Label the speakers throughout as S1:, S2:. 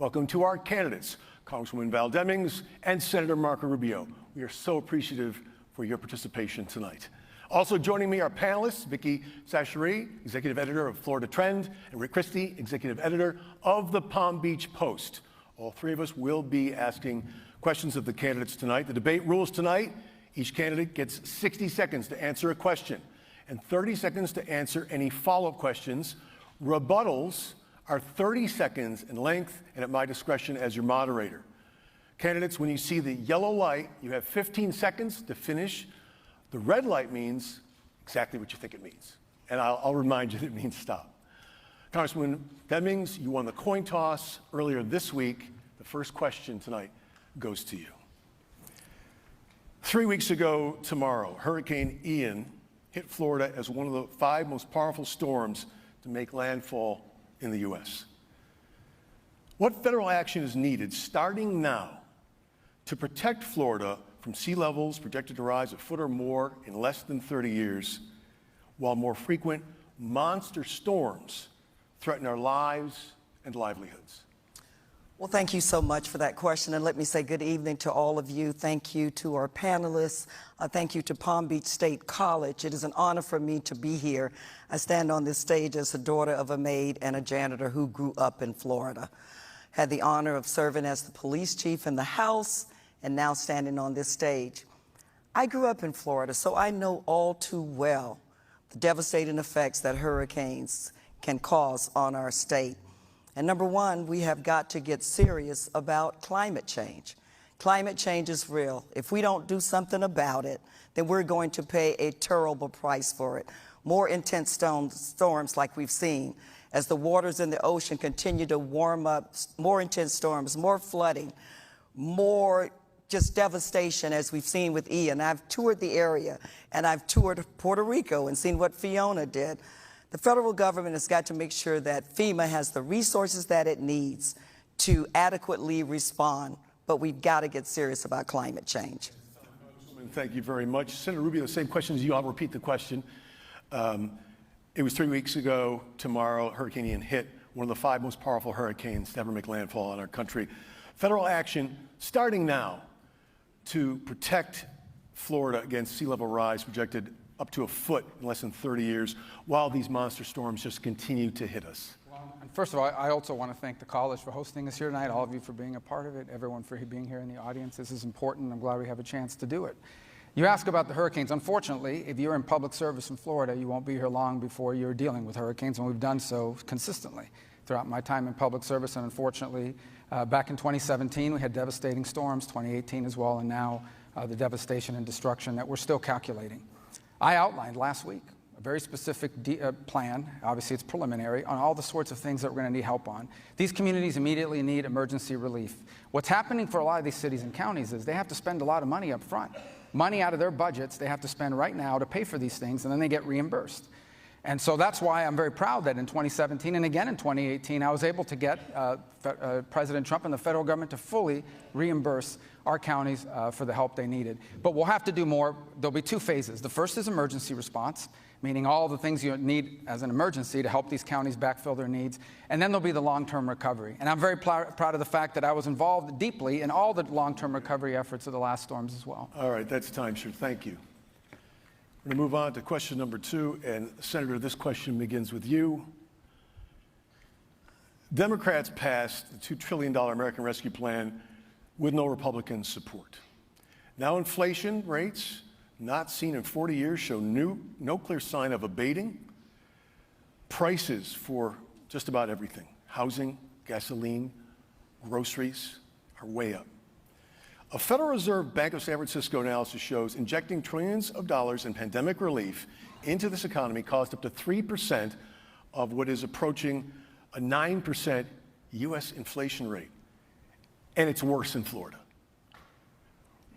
S1: Welcome to our candidates, Congresswoman Val Demmings and Senator Marco Rubio. We are so appreciative for your participation tonight. Also joining me are panelists, Vicki Sacheri, Executive Editor of Florida Trend, and Rick Christie, Executive Editor of the Palm Beach Post. All three of us will be asking questions of the candidates tonight. The debate rules tonight: each candidate gets 60 seconds to answer a question and 30 seconds to answer any follow-up questions. Rebuttals are 30 seconds in length and at my discretion as your moderator. Candidates, when you see the yellow light, you have 15 seconds to finish. The red light means exactly what you think it means. And I'll remind you that it means stop. Congresswoman Demmings, you won the coin toss earlier this week. The first question tonight goes to you. 3 weeks ago tomorrow, Hurricane Ian hit Florida as one of the 5 most powerful storms to make landfall in the U.S. What federal action is needed starting now to protect Florida from sea levels projected to rise a foot or more in less than 30 years, while more frequent monster storms threaten our lives and livelihoods?
S2: Well, thank you so much for that question, and let me say good evening to all of you. Thank you to our panelists. Thank you to Palm Beach State College. It is an honor for me to be here. I stand on this stage as the daughter of a maid and a janitor who grew up in Florida. Had the honor of serving as the police chief in the House and now standing on this stage. I grew up in Florida, so I know all too well the devastating effects that hurricanes can cause on our state. And number one, we have got to get serious about climate change. Climate change is real. If we don't do something about it, then we're going to pay a terrible price for it. More intense storms like we've seen as the waters in the ocean continue to warm up, more intense storms, more flooding, more just devastation as we've seen with Ian. I've toured the area and I've toured Puerto Rico and seen what Fiona did. The federal government has got to make sure that FEMA has the resources that it needs to adequately respond, but we've got to get serious about climate change.
S1: Thank you very much. Senator Rubio, the same question as you. I'll repeat the question. It was 3 weeks ago tomorrow, Hurricane Ian hit, one of the 5 most powerful hurricanes to ever make landfall in our country. Federal action starting now to protect Florida against sea level rise projected up to a foot in less than 30 years, while these monster storms just continue to hit us.
S3: Well, and first of all, I also want to thank the college for hosting us here tonight, all of you for being a part of it, everyone for being here in the audience. This is important. I'm glad we have a chance to do it. You ask about the hurricanes. Unfortunately, if you're in public service in Florida, you won't be here long before you're dealing with hurricanes, and we've done so consistently throughout my time in public service. And unfortunately, back in 2017, we had devastating storms, 2018 as well, and now the devastation and destruction that we're still calculating. I outlined last week a very specific plan, obviously it's preliminary, on all the sorts of things that we're going to need help on. These communities immediately need emergency relief. What's happening for a lot of these cities and counties is they have to spend a lot of money up front. Money out of their budgets they have to spend right now to pay for these things, and then they get reimbursed. And so that's why I'm very proud that in 2017 and again in 2018, I was able to get President Trump and the federal government to fully reimburse our counties for the help they needed. But we'll have to do more. There'll be 2 phases. The first is emergency response, meaning all the things you need as an emergency to help these counties backfill their needs. And then there'll be the long-term recovery. And I'm very proud of the fact that I was involved deeply in all the long-term recovery efforts of the last storms as well.
S1: All right, that's time, sir. Thank you. We're going to move on to question number 2, and Senator, this question begins with you. Democrats passed the $2 trillion American Rescue Plan with no Republican support. Now inflation rates, not seen in 40 years, show no clear sign of abating. Prices for just about everything, housing, gasoline, groceries, are way up. A Federal Reserve Bank of San Francisco analysis shows injecting trillions of dollars in pandemic relief into this economy caused up to 3% of what is approaching a 9% U.S. inflation rate. And it's worse in Florida.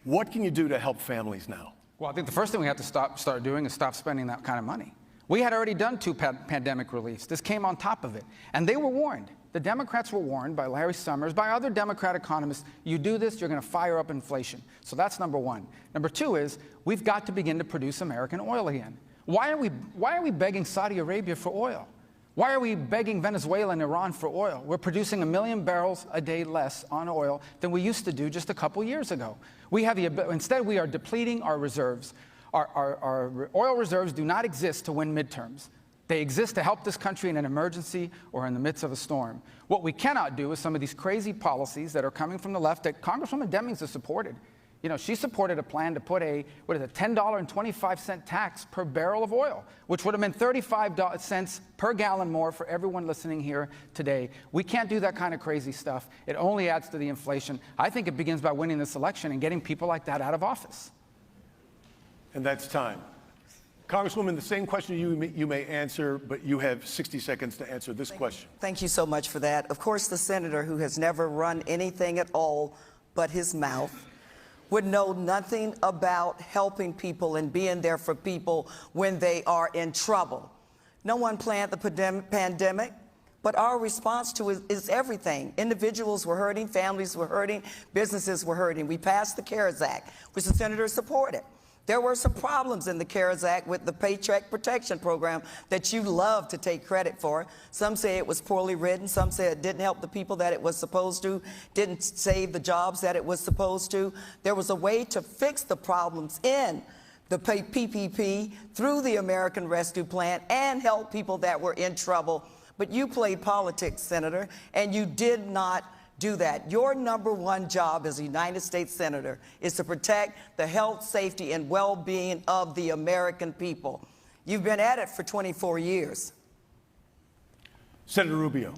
S1: What can you do to help families now?
S3: Well, I think the first thing we have to start doing is stop spending that kind of money. We had already done 2 pandemic reliefs. This came on top of it. And they were warned. The Democrats were warned by Larry Summers, by other Democrat economists, you do this, you're going to fire up inflation. So that's number 1. Number 2 is we've got to begin to produce American oil again. Why are we begging Saudi Arabia for oil? Why are we begging Venezuela and Iran for oil? We're producing 1 million barrels a day less on oil than we used to do just a couple years ago. Instead, we are depleting our reserves. Our oil reserves do not exist to win midterms. They exist to help this country in an emergency or in the midst of a storm. What we cannot do is some of these crazy policies that are coming from the left that Congresswoman Demmings has supported. You know, she supported a plan to put a $10.25 tax per barrel of oil, which would have been 35 cents per gallon more for everyone listening here today. We can't do that kind of crazy stuff. It only adds to the inflation. I think it begins by winning this election and getting people like that out of office.
S1: And that's time. Congresswoman, the same question you may answer, but you have 60 seconds to answer this question.
S2: Thank you so much for that. Of course, the senator who has never run anything at all but his mouth would know nothing about helping people and being there for people when they are in trouble. No one planned the pandemic, but our response to it is everything. Individuals were hurting, families were hurting, businesses were hurting. We passed the CARES Act, which the senator supported. There were some problems in the CARES Act with the Paycheck Protection Program that you love to take credit for. Some say it was poorly written. Some say it didn't help the people that it was supposed to, didn't save the jobs that it was supposed to. There was a way to fix the problems in the PPP through the American Rescue Plan and help people that were in trouble. But you played politics, Senator, and you did not do that. Your #1 job as a United States Senator is to protect the health, safety, and well-being of the American people. You've been at it for 24 years.
S1: Senator Rubio.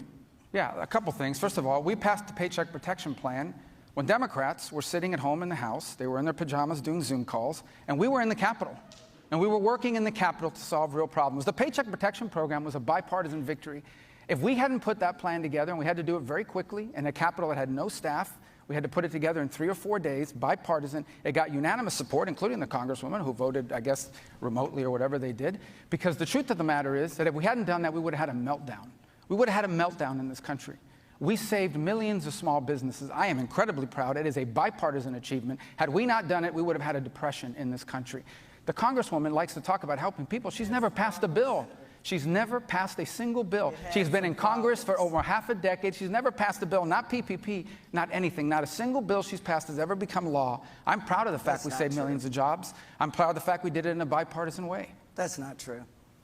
S3: Yeah, a couple things. First of all, we passed the Paycheck Protection Plan when Democrats were sitting at home in the House. They were in their pajamas doing Zoom calls, and we were in the Capitol. And we were working in the Capitol to solve real problems. The Paycheck Protection Program was a bipartisan victory. If we hadn't put that plan together, and we had to do it very quickly, in a Capitol that had no staff, we had to put it together in 3 or 4 days, bipartisan. It got unanimous support, including the Congresswoman who voted, I guess, remotely or whatever they did. Because the truth of the matter is that if we hadn't done that, we would have had a meltdown. We would have had a meltdown in this country. We saved millions of small businesses. I am incredibly proud. It is a bipartisan achievement. Had we not done it, we would have had a depression in this country. The Congresswoman likes to talk about helping people. She's never passed a bill. She's never passed a single bill. She's been in Congress for over half a decade. She's never passed a bill, not PPP, not anything. Not a single bill she's passed has ever become law. I'm proud of the fact we saved millions of jobs. I'm proud of the fact we did it in a bipartisan way.
S2: That's not true.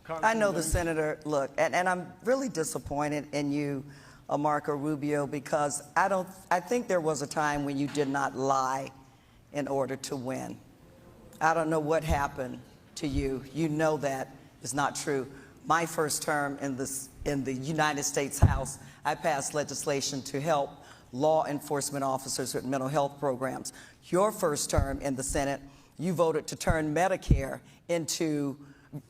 S2: I know the senator, look, and I'm really disappointed in you, Marco Rubio, because I think there was a time when you did not lie in order to win. I don't know what happened to you. You know that is not true. My first term in the United States House, I passed legislation to help law enforcement officers with mental health programs. Your first term in the Senate, you voted to turn Medicare into,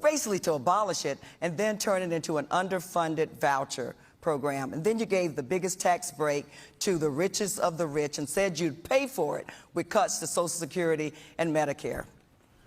S2: basically to abolish it, and then turn it into an underfunded voucher program. And then you gave the biggest tax break to the richest of the rich and said you'd pay for it with cuts to Social Security and Medicare.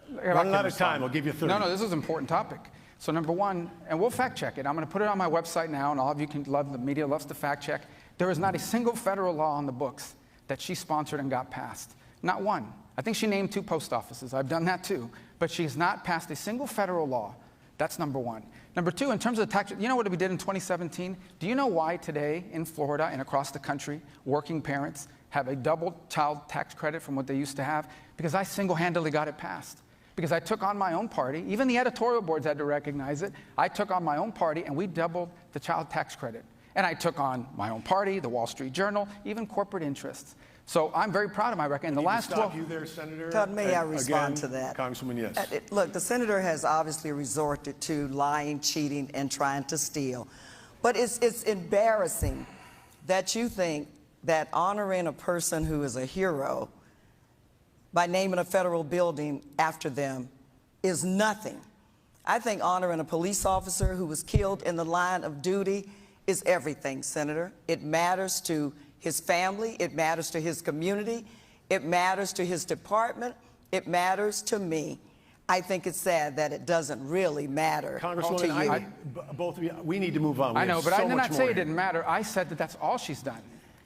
S1: Running out of time. I'll give you 30.
S3: No, this is an important topic. So number one, and we'll fact check it. I'm going to put it on my website now, and all of you can love, the media loves to fact check. There is not a single federal law on the books that she sponsored and got passed. Not one. I think she named 2 post offices. I've done that too. But she's not passed a single federal law. That's number one. Number two, in terms of the tax, you know what we did in 2017? Do you know why today in Florida and across the country, working parents have a double child tax credit from what they used to have? Because I single-handedly got it passed. Because I took on my own party, even the editorial boards had to recognize it. I took on my own party and we doubled the child tax credit. And I took on my own party, the Wall Street Journal, even corporate interests. So I'm very proud of my record. In the last 12
S1: you there, Senator.
S2: Todd, may I respond to that?
S1: Congresswoman, yes.
S2: Look, the senator has obviously resorted to lying, cheating, and trying to steal. But it's embarrassing that you think that honoring a person who is a hero by naming a federal building after them is nothing. I think honoring a police officer who was killed in the line of duty is everything, Senator. It matters to his family. It matters to his community. It matters to his department. It matters to me. I think it's sad that it doesn't really matter to
S1: Congresswoman,
S2: you.
S1: both of you, we need to move on.
S3: I know, but I did not say it didn't matter. I said that that's all she's done.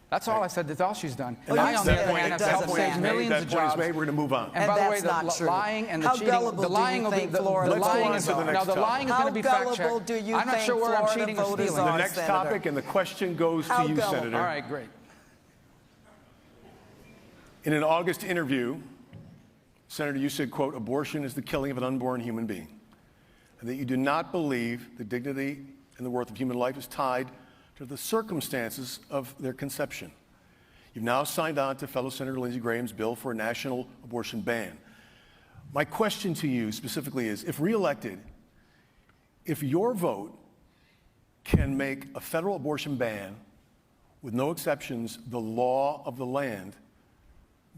S3: That's all I said. That's all she's done.
S2: Well,
S3: I,
S2: you
S3: on the
S2: said
S3: other hand,
S2: it
S3: have
S2: doesn't
S3: saved
S2: matter.
S3: millions
S1: that
S3: of
S1: point is
S3: jobs.
S1: made. We're going to move on.
S3: And by the way,
S2: that's not true.
S3: the lying and the
S2: How
S3: cheating,
S2: gullible
S3: the
S2: do
S3: lying
S2: you
S3: will be
S2: think
S3: the
S2: Florida
S3: lying
S1: voters
S3: is
S1: are?
S3: now the lying is
S2: How
S3: going to be fact
S2: gullible
S3: checked.
S2: do you
S3: I'm not
S2: think
S3: sure where I'm
S2: Florida
S3: cheating or
S2: voters
S3: stealing.
S1: The
S2: are,
S1: next
S2: Senator?
S1: topic, and the question goes
S2: How
S1: to you,
S2: gullible?
S1: Senator.
S3: All right, great.
S1: In an August interview, Senator, you said, quote, abortion is the killing of an unborn human being, and that you do not believe the dignity and the worth of human life is tied to the circumstances of their conception. You've now signed on to fellow Senator Lindsey Graham's bill for a national abortion ban. My question to you specifically is, if reelected, if your vote can make a federal abortion ban with no exceptions the law of the land,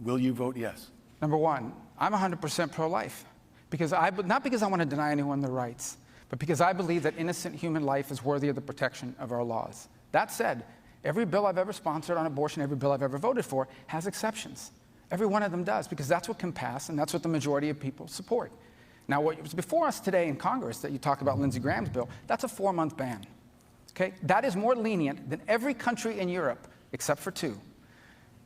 S1: will you vote yes?
S3: Number one, I'm 100% pro-life, not because I want to deny anyone their rights, but because I believe that innocent human life is worthy of the protection of our laws. That said, every bill I've ever sponsored on abortion, every bill I've ever voted for, has exceptions. Every one of them does, because that's what can pass, and that's what the majority of people support. Now, what was before us today in Congress that you talk about Lindsey Graham's bill, that's a 4-month ban. Okay? That is more lenient than every country in Europe, except for 2.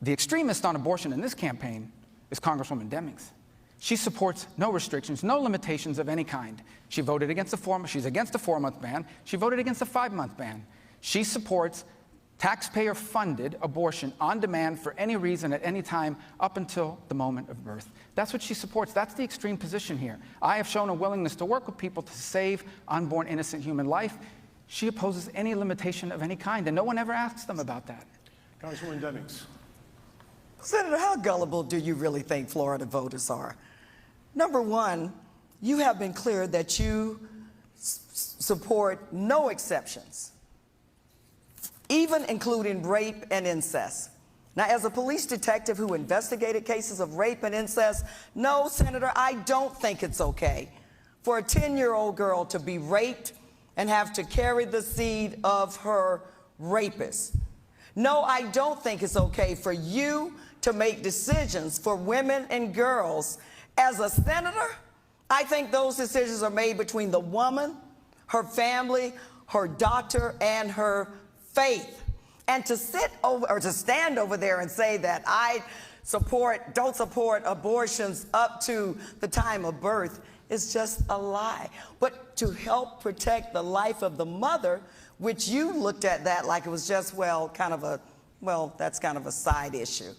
S3: The extremist on abortion in this campaign is Congresswoman Demmings. She supports no restrictions, no limitations of any kind. She voted against she's against a 4-month ban. She voted against a 5-month ban. She supports taxpayer-funded abortion on demand for any reason at any time up until the moment of birth. That's what she supports. That's the extreme position here. I have shown a willingness to work with people to save unborn innocent human life. She opposes any limitation of any kind, and no one ever asks them about that.
S1: Congresswoman Demmings.
S2: Senator, how gullible do you really think Florida voters are? Number one, you have been clear that you support no exceptions, even including rape and incest. Now, as a police detective who investigated cases of rape and incest, no, Senator, I don't think it's okay for a 10-year-old girl to be raped and have to carry the seed of her rapist. No, I don't think it's okay for you to make decisions for women and girls. As a senator, I think those decisions are made between the woman, her family, her doctor, and her faith. And to sit over or to stand over there and say that I don't support abortions up to the time of birth is just a lie. But to help protect the life of the mother, which you looked at that like it was just, that's kind of a side issue.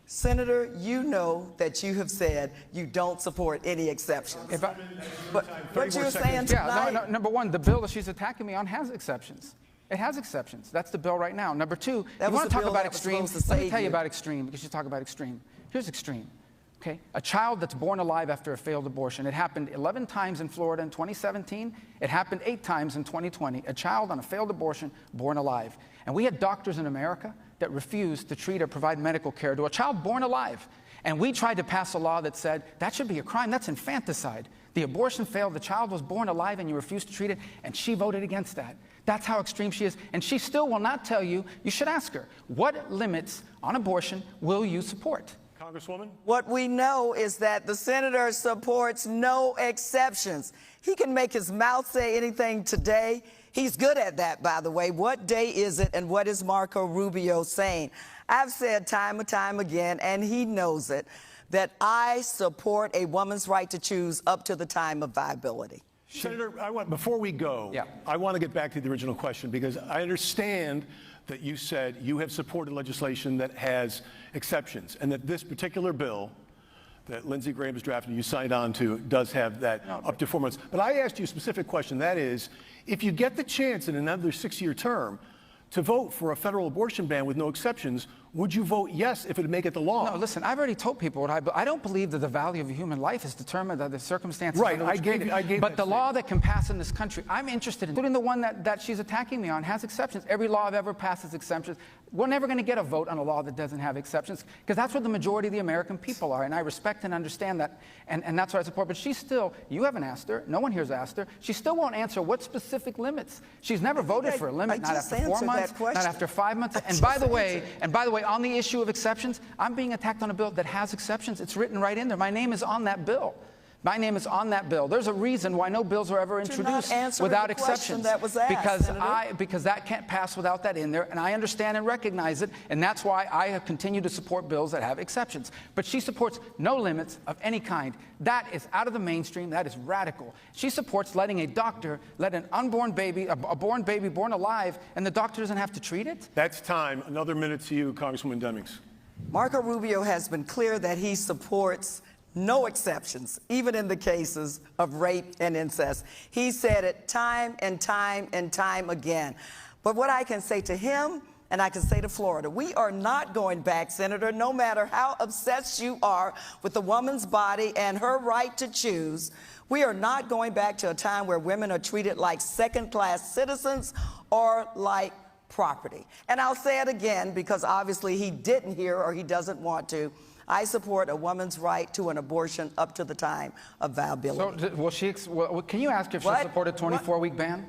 S2: Senator, you know that you have said you don't support any exceptions. But what you're saying tonight...
S3: Yeah, number one, the bill that she's attacking me on has exceptions. It has exceptions. That's the bill right now. Number two, you want to talk about extreme? Let me tell you about extreme, because you talk about extreme. Here's extreme. Okay? A child that's born alive after a failed abortion. It happened 11 times in Florida in 2017. It happened 8 times in 2020. A child on a failed abortion born alive. And we had doctors in America that refused to treat or provide medical care to a child born alive. And we tried to pass a law that said that should be a crime. That's infanticide. The abortion failed. The child was born alive and you refused to treat it. And she voted against that. That's how extreme she is. And she still will not tell you. You should ask her, what limits on abortion will you support?
S1: Congresswoman?
S2: What we know is that the senator supports no exceptions. He can make his mouth say anything today. He's good at that, by the way. What day is it, and what is Marco Rubio saying? I've said time and time again, and he knows it, that I support a woman's right to choose up to the time of viability.
S1: Senator, before we go, I want to get back to the original question, because I understand that you said you have supported legislation that has exceptions, and that this particular bill that Lindsey Graham has drafted, you signed on to, does have that up to 4 months. But I asked you a specific question, that is, if you get the chance in another 6-year term to vote for a federal abortion ban with no exceptions, would you vote yes if it would make it the law?
S3: No, listen, I've already told people what I don't believe that the value of a human life is determined by the circumstances.
S1: Right,
S3: I gave but the law that can pass in this country, I'm interested in, including the one that she's attacking me on, has exceptions. Every law I've ever passed has exceptions. We're never going to get a vote on a law that doesn't have exceptions, because that's what the majority of the American people are, and I respect and understand that, and that's what I support. But she's still, you haven't asked her, no one here's asked her, she still won't answer what specific limits. She's never voted for a limit, not after 4 months, not after 5 months. And by the way, on the issue of exceptions, I'm being attacked on a bill that has exceptions. It's written right in there. My name is on that bill. My name is on that bill. There's a reason why no bills are ever introduced without exceptions.
S2: That was asked,
S3: because that can't pass without that in there, and I understand and recognize it, and that's why I have continued to support bills that have exceptions. But she supports no limits of any kind. That is out of the mainstream. That is radical. She supports letting a doctor let an unborn baby, a born baby born alive, and the doctor doesn't have to treat it?
S1: That's time. Another minute to you, Congresswoman Demmings.
S2: Marco Rubio has been clear that he supports no exceptions, even in the cases of rape and incest. He said it time and time and time again. But what I can say to him, and I can say to Florida, we are not going back, Senator, no matter how obsessed you are with the woman's body and her right to choose. We are not going back to a time where women are treated like second-class citizens or like property. And I'll say it again because obviously he didn't hear or he doesn't want to. I support a woman's right to an abortion up to the time of viability.
S3: So, can you ask her if she'll support a 24-week ban?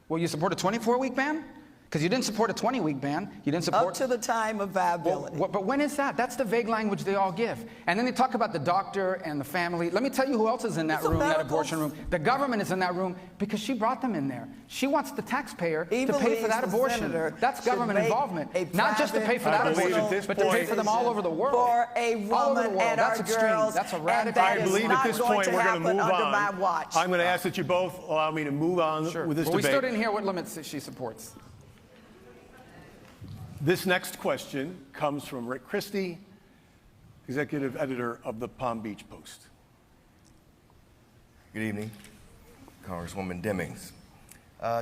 S3: Will you support a 24-week ban? Because you didn't support a 20-week ban. You didn't support...
S2: Up to the time of viability.
S3: But when is that? That's the vague language they all give. And then they talk about the doctor and the family. Let me tell you who else is in that room, that abortion room. The government is in that room because she brought them in there. She wants the taxpayer to pay for that abortion. That's government involvement. Not just to pay for that abortion, but to pay for them all over the world.
S2: For a woman and our girls.
S3: That's a radical...
S1: I believe at this point we're going to move on. I'm going to ask that you both allow me to move on with this debate.
S3: We still didn't hear what limits she supports.
S1: This next question comes from Rick Christie, executive editor of the Palm Beach Post.
S4: Good evening, Congresswoman Demmings.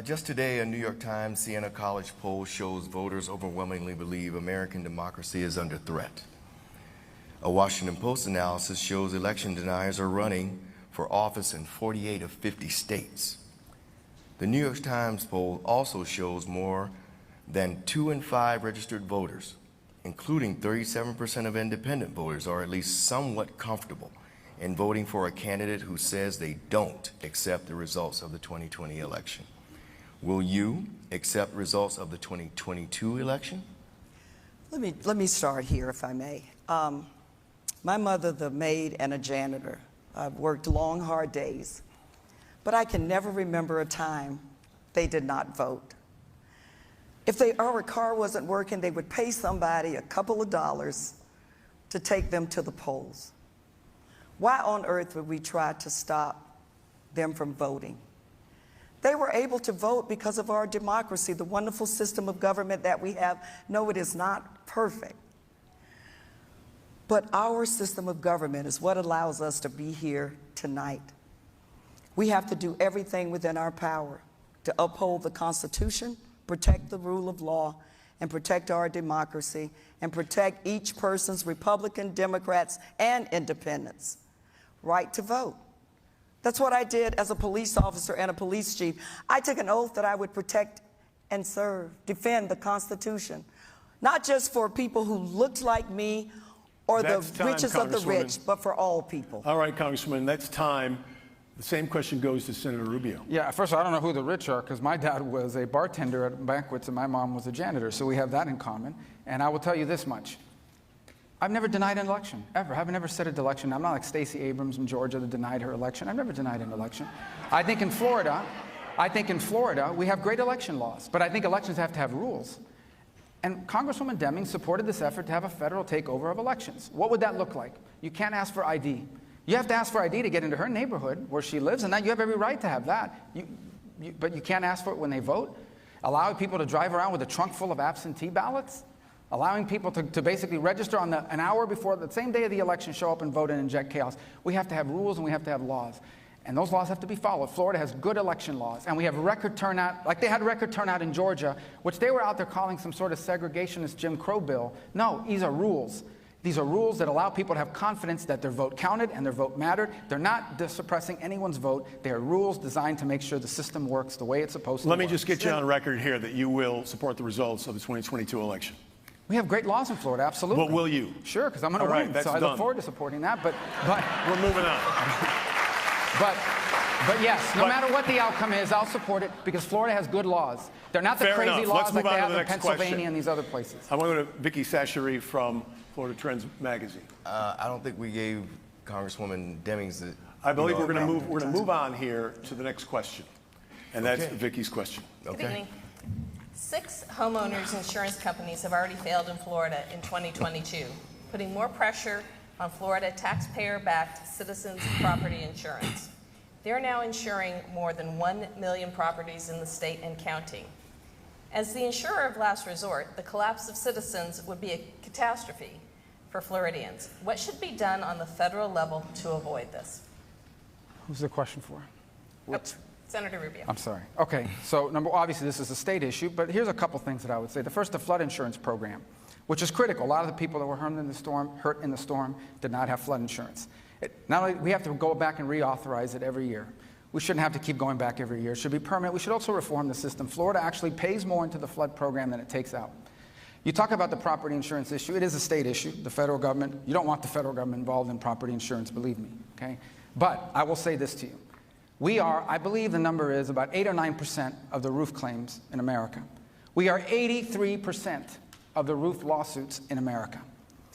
S4: Just today, a New York Times Siena College poll shows voters overwhelmingly believe American democracy is under threat. A Washington Post analysis shows election deniers are running for office in 48 of 50 states. The New York Times poll also shows more than 2 in 5 registered voters, including 37% of independent voters, are at least somewhat comfortable in voting for a candidate who says they don't accept the results of the 2020 election. Will you accept results of the 2022 election?
S2: Let me start here, if I may. My mother, the maid and a janitor, I've worked long, hard days, but I can never remember a time they did not vote. If our car wasn't working, they would pay somebody a couple of dollars to take them to the polls. Why on earth would we try to stop them from voting? They were able to vote because of our democracy, the wonderful system of government that we have. No, it is not perfect. But our system of government is what allows us to be here tonight. We have to do everything within our power to uphold the Constitution, protect the rule of law, and protect our democracy, and protect each person's Republican, Democrats, and independents' right to vote. That's what I did as a police officer and a police chief. I took an oath that I would protect and serve, defend the Constitution, not just for people who looked like me or the richest of the rich, but for all people.
S1: All right, Congresswoman, that's time. The same question goes to Senator Rubio.
S3: Yeah, first of all, I don't know who the rich are because my dad was a bartender at banquets and my mom was a janitor, so we have that in common. And I will tell you this much. I've never denied an election, ever. I've never said an election. I'm not like Stacey Abrams in Georgia that denied her election. I've never denied an election. I think in Florida, we have great election laws, but I think elections have to have rules. And Congresswoman Demmings supported this effort to have a federal takeover of elections. What would that look like? You can't ask for ID. You have to ask for ID to get into her neighborhood where she lives, and that you have every right to have that. But you can't ask for it when they vote. Allowing people to drive around with a trunk full of absentee ballots. Allowing people to basically register on an hour before the same day of the election, show up and vote and inject chaos. We have to have rules and we have to have laws. And those laws have to be followed. Florida has good election laws, and we have record turnout, like they had record turnout in Georgia, which they were out there calling some sort of segregationist Jim Crow bill. No, these are rules. These are rules that allow people to have confidence that their vote counted and their vote mattered. They're not suppressing anyone's vote. They are rules designed to make sure the system works the way it's supposed to work.
S1: Let me just get you on record here that you will support the results of the 2022 election.
S3: We have great laws in Florida, absolutely.
S1: But will you?
S3: Sure, because I'm going to win, so I look forward to supporting that. But
S1: we're moving on.
S3: But yes, no matter what the outcome is, I'll support it because Florida has good laws. They're not the crazy laws like they have in Pennsylvania and these other places.
S1: I want to go to Vicki Sacheri from Florida Trends Magazine.
S4: I don't think we gave Congresswoman Demmings the
S1: I believe
S4: know,
S1: we're going
S4: around
S1: to move on here to the next question, and that's
S4: Okay.
S1: Vicky's question.
S5: Good
S4: Okay.
S5: evening. 6 homeowners insurance companies have already failed in Florida in 2022, putting more pressure on Florida taxpayer-backed Citizens Property Insurance. They're now insuring more than 1 million properties in the state and counting. As the insurer of last resort, the collapse of Citizens would be a catastrophe for Floridians. What should be done on the federal level to avoid this?
S3: Who's the question for?
S5: Senator Rubio.
S3: I'm sorry. Okay, so obviously this is a state issue, but here's a couple things that I would say. The first, the flood insurance program, which is critical. A lot of the people that were hurt in the storm did not have flood insurance. Not only we have to go back and reauthorize it every year. We shouldn't have to keep going back every year. It should be permanent. We should also reform the system. Florida actually pays more into the flood program than it takes out. You talk about the property insurance issue. It is a state issue. The federal government, you don't want the federal government involved in property insurance, believe me, okay? But I will say this to you. We are, I believe the number is about 8 or 9% of the roof claims in America. We are 83% of the roof lawsuits in America.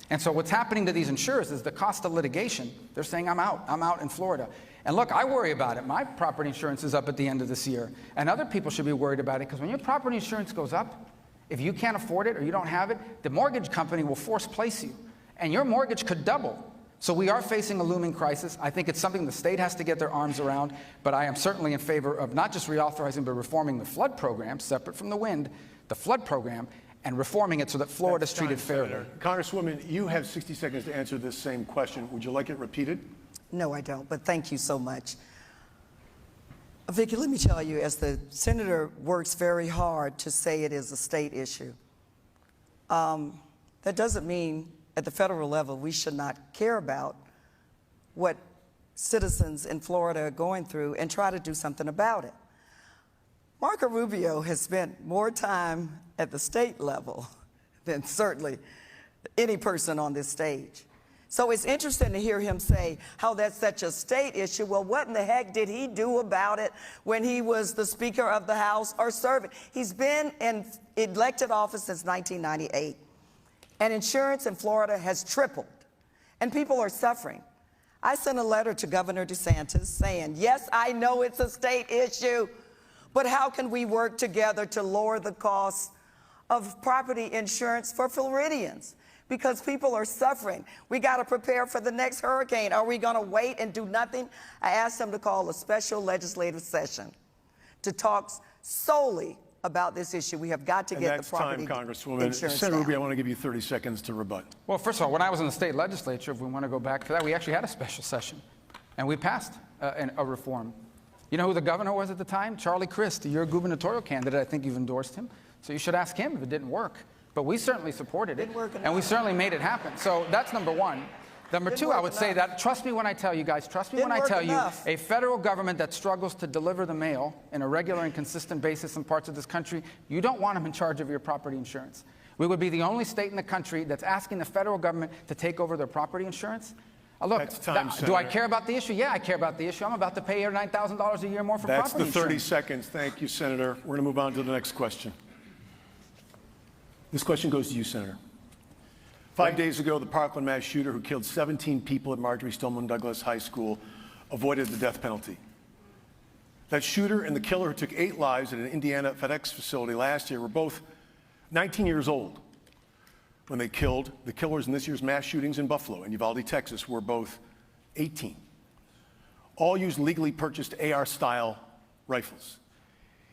S3: And so what's happening to these insurers is the cost of litigation. They're saying, I'm out in Florida. And look, I worry about it. My property insurance is up at the end of this year. And other people should be worried about it, because when your property insurance goes up, if you can't afford it or you don't have it, the mortgage company will force place you. And your mortgage could double. So we are facing a looming crisis. I think it's something the state has to get their arms around, but I am certainly in favor of not just reauthorizing, but reforming the flood program, separate from the wind, the flood program, and reforming it so that Florida is treated fairly.
S1: Senator. Congresswoman, you have 60 seconds to answer this same question. Would you like it repeated?
S2: No, I don't, but thank you so much. Vicki, let me tell you, as the senator works very hard to say it is a state issue, that doesn't mean at the federal level we should not care about what citizens in Florida are going through and try to do something about it. Marco Rubio has spent more time at the state level than certainly any person on this stage. So it's interesting to hear him say how that's such a state issue. Well, what in the heck did he do about it when he was the Speaker of the House or serving? He's been in elected office since 1998, and insurance in Florida has tripled, and people are suffering. I sent a letter to Governor DeSantis saying, yes, I know it's a state issue, but how can we work together to lower the cost of property insurance for Floridians? Because people are suffering. We got to prepare for the next hurricane. Are we going to wait and do nothing? I asked him to call a special legislative session to talk solely about this issue. We have got to get the property
S1: That's time, Congresswoman.
S2: insurance
S1: Senator
S2: down.
S1: Rubio, I want to give you 30 seconds to rebut.
S3: Well, first of all, when I was in the state legislature, if we want to go back to that, we actually had a special session, and we passed a reform. You know who the governor was at the time? Charlie Crist, your gubernatorial candidate. I think you've endorsed him. So you should ask him if it didn't work. But we certainly supported it, and we certainly made it happen. So that's number one. Number two, I would say that, trust me when I tell you guys, trust me when I tell you, a federal government that struggles to deliver the mail in a regular and consistent basis in parts of this country, you don't want them in charge of your property insurance. We would be the only state in the country that's asking the federal government to take over their property insurance. Look,
S1: That's time,
S3: do I
S1: Senator.
S3: care about the issue? Yeah, I care about the issue. I'm about to pay $8,000 or $9,000 a year more for
S1: That's
S3: property
S1: the 30
S3: insurance.
S1: seconds. Thank you, Senator. We're going to move on to the next question. This question goes to you, Senator. 5 days ago, the Parkland mass shooter who killed 17 people at Marjorie Stoneman Douglas High School avoided the death penalty. That shooter and the killer who took 8 lives at an Indiana FedEx facility last year were both 19 years old when they killed. The killers in this year's mass shootings in Buffalo and Uvalde, Texas, were both 18. All used legally purchased AR-style rifles.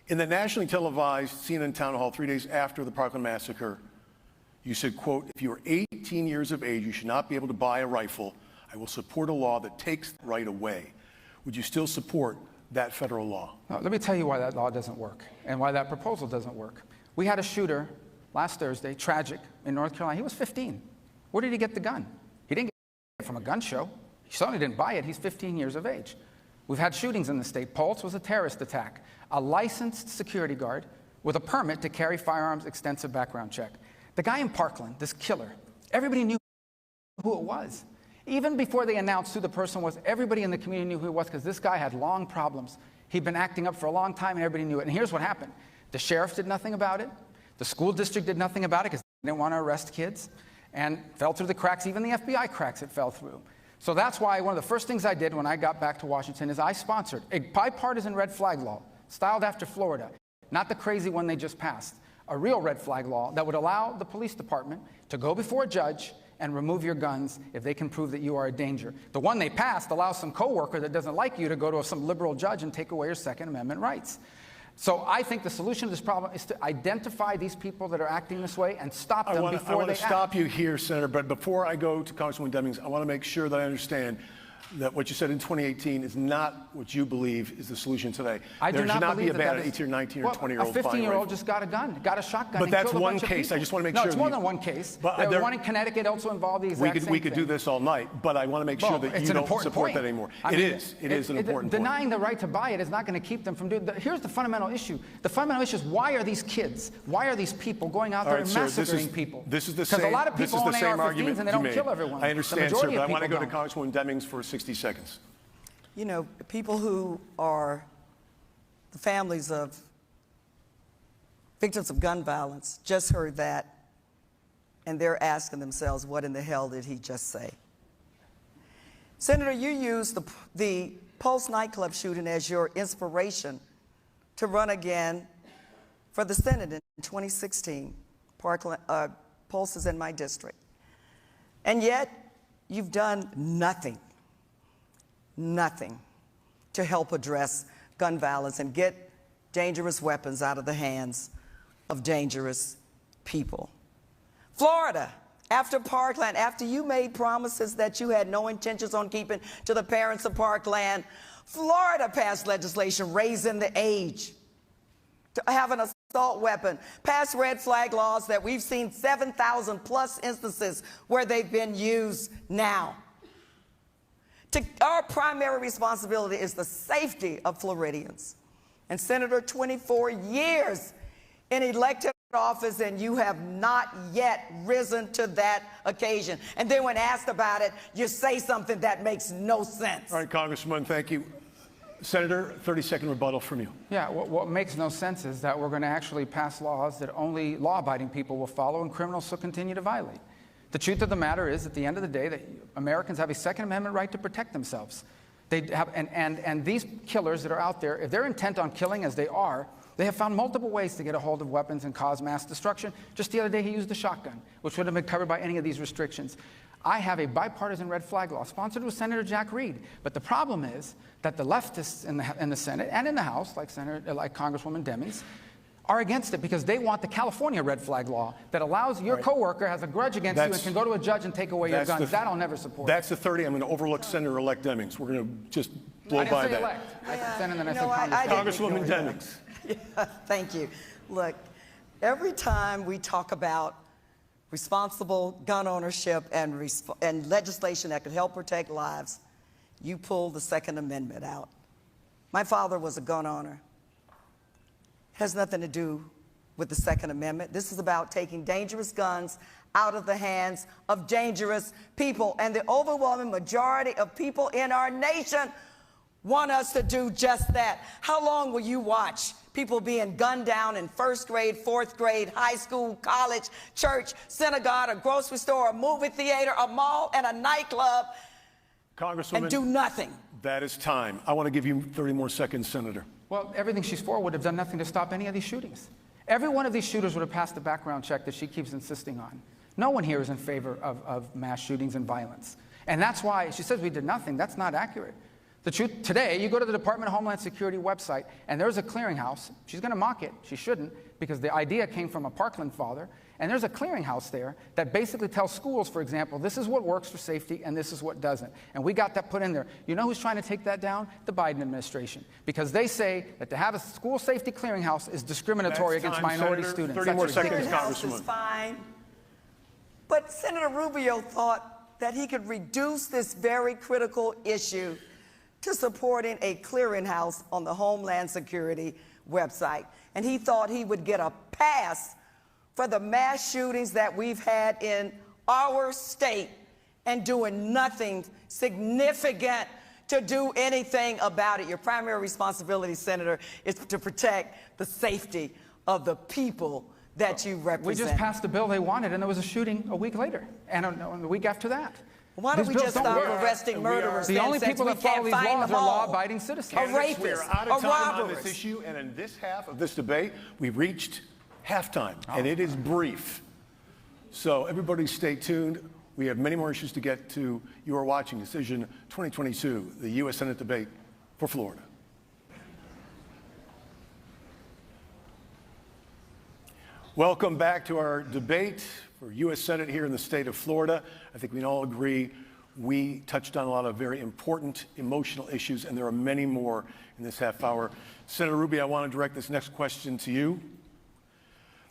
S1: In the nationally televised CNN town hall 3 days after the Parkland massacre, you said, quote, if you are 18 years of age, you should not be able to buy a rifle. I will support a law that takes that right away. Would you still support that federal law?
S3: Now, let me tell you why that law doesn't work and why that proposal doesn't work. We had a shooter last Thursday, tragic, in North Carolina. He was 15. Where did he get the gun? He didn't get it from a gun show. He certainly didn't buy it. He's 15 years of age. We've had shootings in the state. Pulse was a terrorist attack. A licensed security guard with a permit to carry firearms, extensive background check. The guy in Parkland, this killer, everybody knew who it was. Even before they announced who the person was, everybody in the community knew who it was because this guy had long problems. He'd been acting up for a long time and everybody knew it. And here's what happened. The sheriff did nothing about it. The school district did nothing about it because they didn't want to arrest kids and fell through the cracks. Even the FBI cracks it fell through. So that's why one of the first things I did when I got back to Washington is I sponsored a bipartisan red flag law, styled after Florida, not the crazy one they just passed, a real red flag law that would allow the police department to go before a judge and remove your guns if they can prove that you are a danger. The one they passed allows some coworker that doesn't like you to go to some liberal judge and take away your Second Amendment rights. So I think the solution to this problem is to identify these people that are acting this way and stop them before they act.
S1: I want to stop you here, Senator, but before I go to Congresswoman Demmings, I want to make sure that I understand that what you said in 2018 is not what you believe is the solution today.
S3: I do not believe
S1: be a ban on 18 or 19 or 20-year-old.
S3: A 15-year-old just got a gun, got a shotgun.
S1: But that's one case. I just want to make sure.
S3: No, it's more than one case.
S1: But
S3: the one in Connecticut also involved the exact same
S1: We could do this all night, but I want to make sure that you don't support that anymore. It is an important point.
S3: Denying the right to buy it is not going to keep them from doing it. Here's the fundamental issue. The fundamental issue is, why are these kids, why are these people going out there and massacring people?
S1: This is the same.
S3: Because a lot of people own
S1: argument
S3: AR-15s and they don't kill everyone.
S1: I understand, sir, but I want to go to Congresswoman Demmings for 60 seconds.
S2: You know, people who are the families of victims of gun violence just heard that, and they're asking themselves, what in the hell did he just say? Senator, you used the Pulse nightclub shooting as your inspiration to run again for the Senate in 2016. Pulse is in my district. And yet, you've done nothing to help address gun violence and get dangerous weapons out of the hands of dangerous people. Florida, after Parkland, after you made promises that you had no intentions on keeping to the parents of Parkland, Florida passed legislation raising the age to have an assault weapon, passed red flag laws that we've seen 7,000 plus instances where they've been used now. Our primary responsibility is the safety of Floridians. And Senator, 24 years in elected office, and you have not yet risen to that occasion. And then when asked about it, you say something that makes no sense.
S1: All right, Congressman, thank you. Senator, 30-second rebuttal from you.
S3: Yeah, what makes no sense is that we're going to actually pass laws that only law-abiding people will follow and criminals will continue to violate. The truth of the matter is, at the end of the day, that Americans have a Second Amendment right to protect themselves. They have, and these killers that are out there, if they're intent on killing, as they are, they have found multiple ways to get a hold of weapons and cause mass destruction. Just the other day, he used a shotgun, which wouldn't have been covered by any of these restrictions. I have a bipartisan red flag law sponsored with Senator Jack Reed. But the problem is that the leftists in the Senate and in the House, like Congresswoman Demmings, are against it because they want the California red flag law that allows your coworker has a grudge against you and can go to a judge and take away your guns. That I'll never support.
S1: That's the 30. I'm going to overlook Senator-elect Demmings. We're going to just blow by that.
S3: I said Senate and then I said
S1: Congresswoman Demmings.
S2: Yeah, thank you. Look, every time we talk about responsible gun ownership and legislation that could help protect lives, you pull the Second Amendment out. My father was a gun owner. Has nothing to do with the Second Amendment. This is about taking dangerous guns out of the hands of dangerous people. And the overwhelming majority of people in our nation want us to do just that. How long will you watch people being gunned down in first grade, fourth grade, high school, college, church, synagogue, a grocery store, a movie theater, a mall, and a nightclub,
S1: Congresswoman,
S2: and do nothing?
S1: That is time. I want to give you 30 more seconds, Senator.
S3: Well, everything she's for would have done nothing to stop any of these shootings. Every one of these shooters would have passed the background check that she keeps insisting on. No one here is in favor of mass shootings and violence. And that's why she says we did nothing. That's not accurate. The truth, today, you go to the Department of Homeland Security website, and there's a clearinghouse. She's going to mock it. She shouldn't, because the idea came from a Parkland father. And there's a clearinghouse there that basically tells schools, for example, this is what works for safety and this is what doesn't. And we got that put in there. You know who's trying to take that down? The Biden administration. Because they say that to have a school safety clearinghouse is discriminatory against minority students.
S1: 30 more seconds,
S2: Clearinghouse is
S1: Congresswoman.
S2: fine. But Senator Rubio thought that he could reduce this very critical issue to supporting a clearinghouse on the Homeland Security website. And he thought he would get a pass for the mass shootings that we've had in our state and doing nothing significant to do anything about it. Your primary responsibility, Senator, is to protect the safety of the people that you represent.
S3: We just passed the bill they wanted, and there was a shooting a week later, and a week after that.
S2: Why don't
S3: These
S2: we
S3: bills
S2: just
S3: don't
S2: stop
S3: work.
S2: arresting murderers?
S3: The
S2: then,
S3: only
S2: since
S3: people
S2: we
S3: that follow
S2: can't
S3: these
S2: find
S3: laws
S2: them
S3: are
S2: all?
S3: law-abiding citizens.
S2: A
S1: Candidates, we are
S2: rapist,
S1: out of
S2: a
S1: time on
S2: robberist.
S1: this issue, and in this half of this debate, we've reached halftime, and it is brief. So everybody stay tuned. We have many more issues to get to. You are watching Decision 2022, the U.S. Senate debate for Florida. Welcome back to our debate for U.S. Senate here in the state of Florida. I think we can all agree we touched on a lot of very important emotional issues, and there are many more in this half hour. Senator Rubio, I want to direct this next question to you.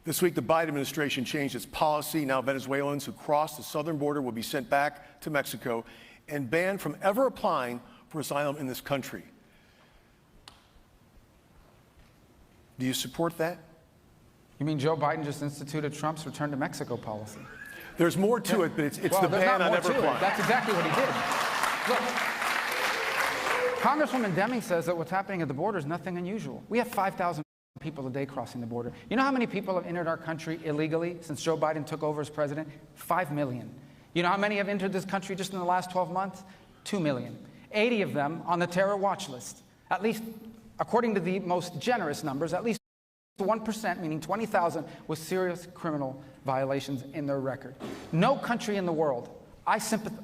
S1: This week, the Biden administration changed its policy. Now Venezuelans who cross the southern border will be sent back to Mexico and banned from ever applying for asylum in this country. Do you support that?
S3: You mean Joe Biden just instituted Trump's return to Mexico policy?
S1: There's more to it, but it's
S3: Well,
S1: the
S3: there's
S1: ban
S3: not
S1: on
S3: more
S1: ever
S3: to it.
S1: applying.
S3: That's exactly what he did. Look, Congresswoman Demmings says that what's happening at the border is nothing unusual. We have 5,000 people a day crossing the border. You know how many people have entered our country illegally since Joe Biden took over as president? 5 million. You know how many have entered this country just in the last 12 months? 2 million. 80 of them on the terror watch list. At least, according to the most generous numbers, at least 1%, meaning 20,000, with serious criminal violations in their record. No country in the world,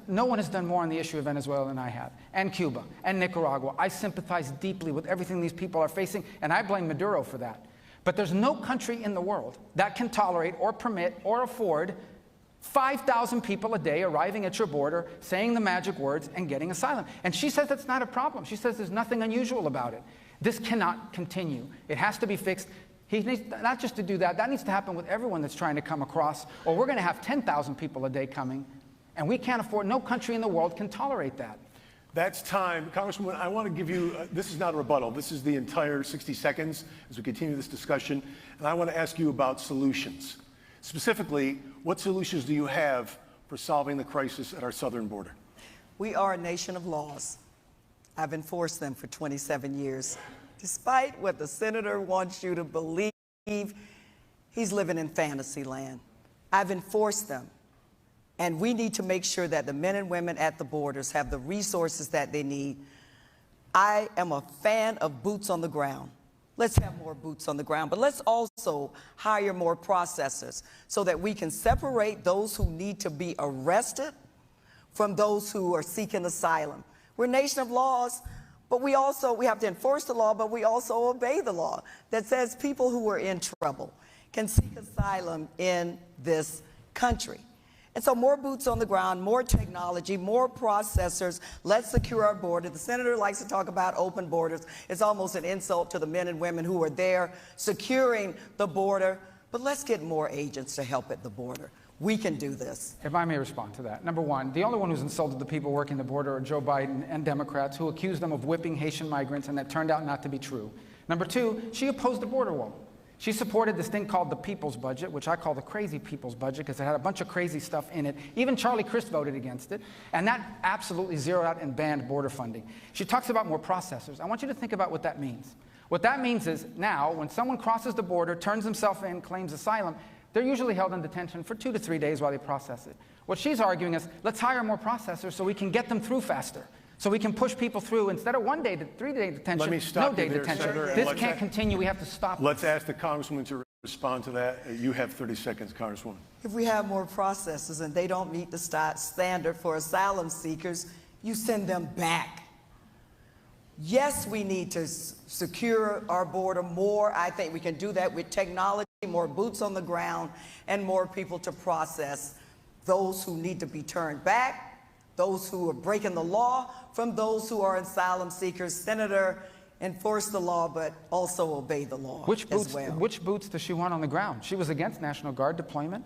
S3: no one has done more on the issue of Venezuela than I have, and Cuba, and Nicaragua. I sympathize deeply with everything these people are facing, and I blame Maduro for that. But there's no country in the world that can tolerate or permit or afford 5,000 people a day arriving at your border, saying the magic words, and getting asylum. And she says that's not a problem. She says there's nothing unusual about it. This cannot continue. It has to be fixed. He needs not just to do that, that needs to happen with everyone that's trying to come across, or we're going to have 10,000 people a day coming, and we can't afford, no country in the world can tolerate that.
S1: That's time. Congresswoman, I want to give you, this is not a rebuttal, this is the entire 60 seconds as we continue this discussion, and I want to ask you about solutions. Specifically, what solutions do you have for solving the crisis at our southern border?
S2: We are a nation of laws. I've enforced them for 27 years. Despite what the senator wants you to believe, he's living in fantasy land. I've enforced them. And we need to make sure that the men and women at the borders have the resources that they need. I am a fan of boots on the ground. Let's have more boots on the ground, but let's also hire more processors so that we can separate those who need to be arrested from those who are seeking asylum. We're a nation of laws. But we have to enforce the law, but we also obey the law that says people who are in trouble can seek asylum in this country. And so more boots on the ground, more technology, more processors. Let's secure our border. The senator likes to talk about open borders. It's almost an insult to the men and women who are there securing the border. But let's get more agents to help at the border. We can do this.
S3: If I may respond to that. Number one, the only one who's insulted the people working the border are Joe Biden and Democrats who accused them of whipping Haitian migrants, and that turned out not to be true. Number two, she opposed the border wall. She supported this thing called the People's Budget, which I call the crazy people's budget because it had a bunch of crazy stuff in it. Even Charlie Crist voted against it, and that absolutely zeroed out and banned border funding. She talks about more processors. I want you to think about what that means. What that means is now, when someone crosses the border, turns himself in, claims asylum, they're usually held in detention for 2 to 3 days while they process it. What she's arguing is, let's hire more processors so we can get them through faster, so we can push people through instead of 1 day to 3 day detention,
S1: Let me stop
S3: no day
S1: you there,
S3: detention.
S1: Senator, and
S3: This
S1: let's
S3: can't continue. We have to stop it.
S1: Let's ask the Congresswoman to respond to that. You have 30 seconds, Congresswoman.
S2: If we have more processors and they don't meet the standard for asylum seekers, you send them back. Yes, we need to secure our border more. I think we can do that with technology, more boots on the ground, and more people to process those who need to be turned back, those who are breaking the law, from those who are asylum seekers. Senator, enforce the law, but also obey the law as well.
S3: Which boots does she want on the ground? She was against National Guard deployment.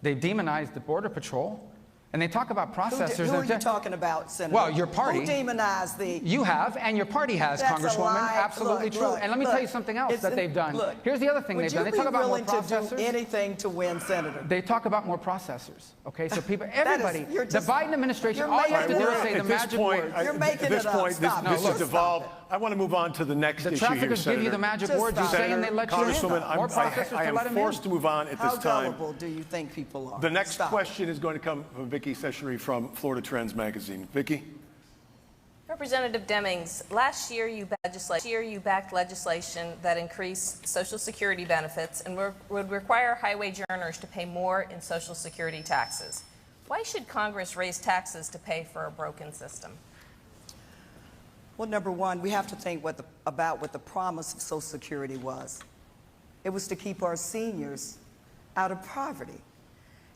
S3: They demonized the Border Patrol. And they talk about processors.
S2: Who are you talking about, Senator?
S3: Well, your party.
S2: Who demonized the...
S3: You have, and your party has,
S2: That's a
S3: Congresswoman.
S2: lie.
S3: Absolutely
S2: Look,
S3: true.
S2: look,
S3: And let me tell you something else that they've done.
S2: Look,
S3: here's the other thing they've done. They talk about more processors.
S2: Would you be willing to do anything to win, Senator?
S3: They talk about more processors. Okay, so people, everybody, the Biden administration,
S2: you're
S3: all you have to
S2: making
S3: do
S2: it
S3: is
S2: up.
S3: say the
S1: At this
S3: magic
S1: point,
S3: words.
S2: You're making
S1: at this
S2: it up.
S1: point,
S2: Stop.
S1: this
S2: No,
S1: has
S2: look,
S1: evolved.
S2: stop
S1: I want to move on to the next
S3: The
S1: issue here,
S3: traffickers give you
S1: Senator.
S3: the magic
S2: Just
S3: words. You
S2: stop.
S3: say and they let you in.
S1: Congresswoman,
S3: More processors
S1: I
S3: to let
S1: am
S3: them
S1: forced
S3: in.
S1: to move on at
S2: How
S1: this time.
S2: gullible do you think people are?
S1: The next
S2: Stop.
S1: question is going to come from Vicky. Vicky Seshery from Florida Trends Magazine. Vicky?
S5: Representative Demmings, last year you backed legislation that increased Social Security benefits and would require high-wage earners to pay more in Social Security taxes. Why should Congress raise taxes to pay for a broken system?
S2: Well, number one, we have to think about what the promise of Social Security was. It was to keep our seniors out of poverty.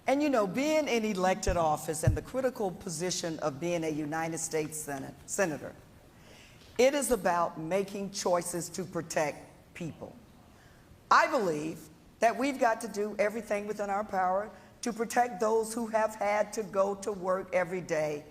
S2: And you know, being in elected office and the critical position of being a United States Senator, it is about making choices to protect people. I believe that we've got to do everything within our power to protect those who have had to go to work every day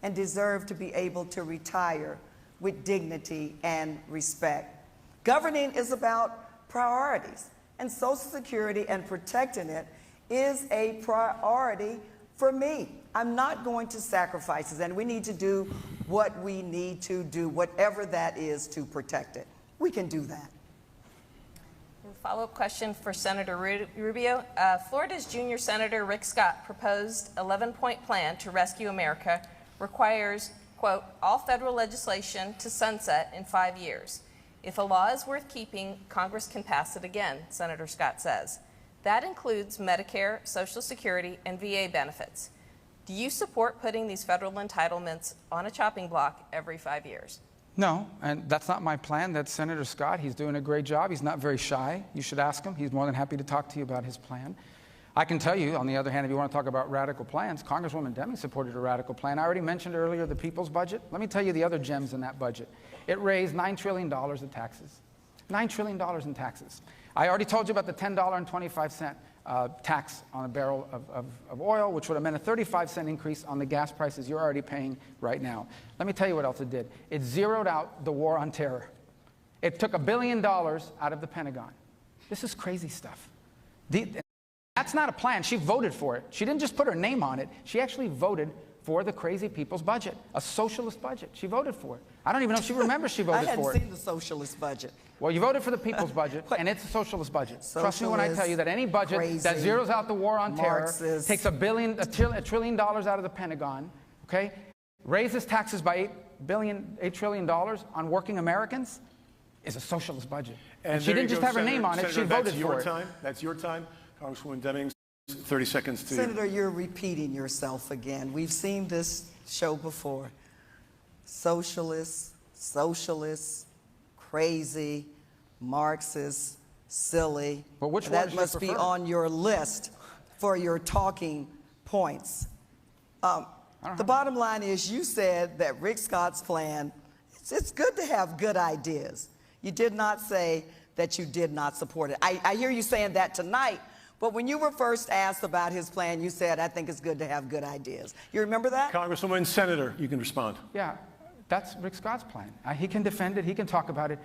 S2: and deserve to be able to retire with dignity and respect. Governing is about priorities, and Social Security and protecting it is a priority for me. I'm not going to sacrifice it, and we need to do what we need to do, whatever that is, to protect it. We can do that.
S5: Follow-up question for Senator Rubio. Florida's junior Senator Rick Scott proposed 11-point plan to rescue America requires, quote, all federal legislation to sunset in 5 years. If a law is worth keeping, Congress can pass it again, Senator Scott says. That includes Medicare, Social Security, and VA benefits. Do you support putting these federal entitlements on a chopping block every 5 years?
S3: No, and that's not my plan. That's Senator Scott. He's doing a great job. He's not very shy. You should ask him. He's more than happy to talk to you about his plan. I can tell you, on the other hand, if you want to talk about radical plans, Congresswoman Demmings supported a radical plan. I already mentioned earlier the people's budget. Let me tell you the other gems in that budget. It raised $9 trillion in taxes. $9 trillion in taxes. I already told you about the $10.25 tax on a barrel of oil, which would have meant a 35-cent increase on the gas prices you're already paying right now. Let me tell you what else it did. It zeroed out the war on terror. It took $1 billion out of the Pentagon. This is crazy stuff. That's not a plan. She voted for it. She didn't just put her name on it. She actually voted for the crazy people's budget, a socialist budget. She voted for it. I don't even know if she remembers she voted for it.
S2: I hadn't seen the socialist budget.
S3: Well, you voted for the people's budget, and it's a socialist budget. Trust me when I tell you that any budget that zeroes out the war on terror, takes $1 trillion out of the Pentagon, okay, raises taxes by $8 trillion on working Americans, is a socialist budget. And she didn't just have her name on it, she voted for it.
S1: That's your time. Congresswoman Demmings, 30 seconds to you.
S2: Senator, you're repeating yourself again. We've seen this show before. Socialists, crazy, Marxist, silly.
S3: But which one
S2: that
S3: does she
S2: must be
S3: prefer?
S2: on your list for your talking points. The bottom line is you said that Rick Scott's plan, it's good to have good ideas. You did not say that you did not support it. I hear you saying that tonight, but when you were first asked about his plan, you said, I think it's good to have good ideas. You remember that?
S1: Congresswoman, Senator, you can respond.
S3: Yeah, that's Rick Scott's plan. He can defend it, he can talk about it.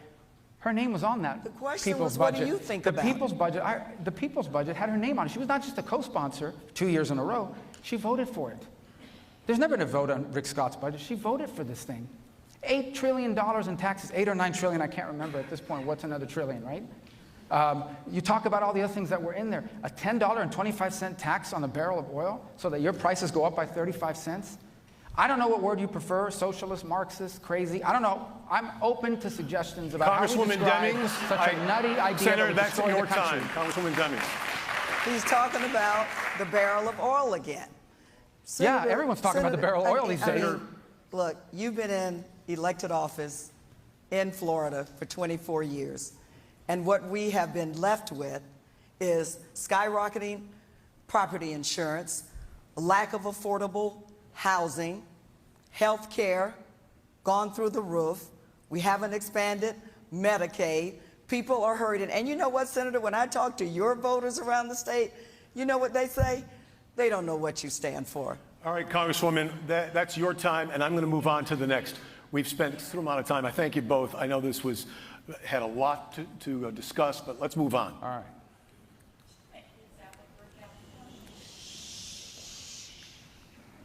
S3: Her name was on that.
S2: The question
S3: people's
S2: was,
S3: budget.
S2: what do you think
S3: the
S2: about
S3: people's
S2: it?
S3: budget? The people's budget had her name on it. She was not just a co-sponsor 2 years in a row. She voted for it. There's never been a vote on Rick Scott's budget. She voted for this thing. $8 trillion in taxes, 8 or 9 trillion, I can't remember at this point. What's another trillion, right? You talk about all the other things that were in there. A $10.25 tax on a barrel of oil so that your prices go up by 35 cents. I don't know what word you prefer, socialist, Marxist, crazy. I don't know. I'm open to suggestions about how we
S1: Congresswoman
S3: describe
S1: Demmings,
S3: such a nutty idea
S1: Senator,
S3: that would
S1: that's
S3: destroy
S1: your
S3: the country.
S1: time. Congresswoman Demmings.
S2: He's talking about the barrel of oil again.
S3: Yeah, everyone's talking about the barrel of oil these days.
S2: Look, you've been in elected office in Florida for 24 years. And what we have been left with is skyrocketing property insurance, a lack of affordable housing, health care, gone through the roof. We haven't expanded Medicaid. People are hurting. And you know what, Senator, when I talk to your voters around the state, you know what they say? They don't know what you stand for.
S1: All right, Congresswoman, that's your time, and I'm going to move on to the next. We've spent a certain amount of time. I thank you both. I know this had a lot to discuss, but let's move on.
S3: All right.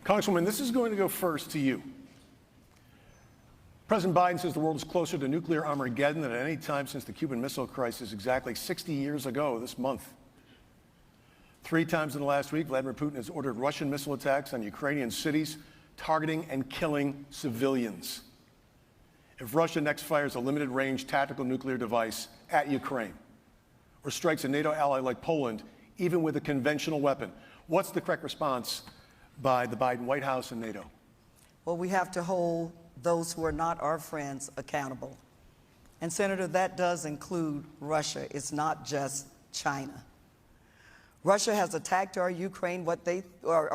S1: Congresswoman, this is going to go first to you. President Biden says the world is closer to nuclear Armageddon than at any time since the Cuban Missile Crisis exactly 60 years ago this month. 3 times in the last week, Vladimir Putin has ordered Russian missile attacks on Ukrainian cities, targeting and killing civilians. If Russia next fires a limited-range tactical nuclear device at Ukraine, or strikes a NATO ally like Poland, even with a conventional weapon, what's the correct response by the Biden White House and NATO?
S2: Well, we have to hold those who are not our friends accountable. And Senator, that does include Russia. It's not just China. Russia has attacked our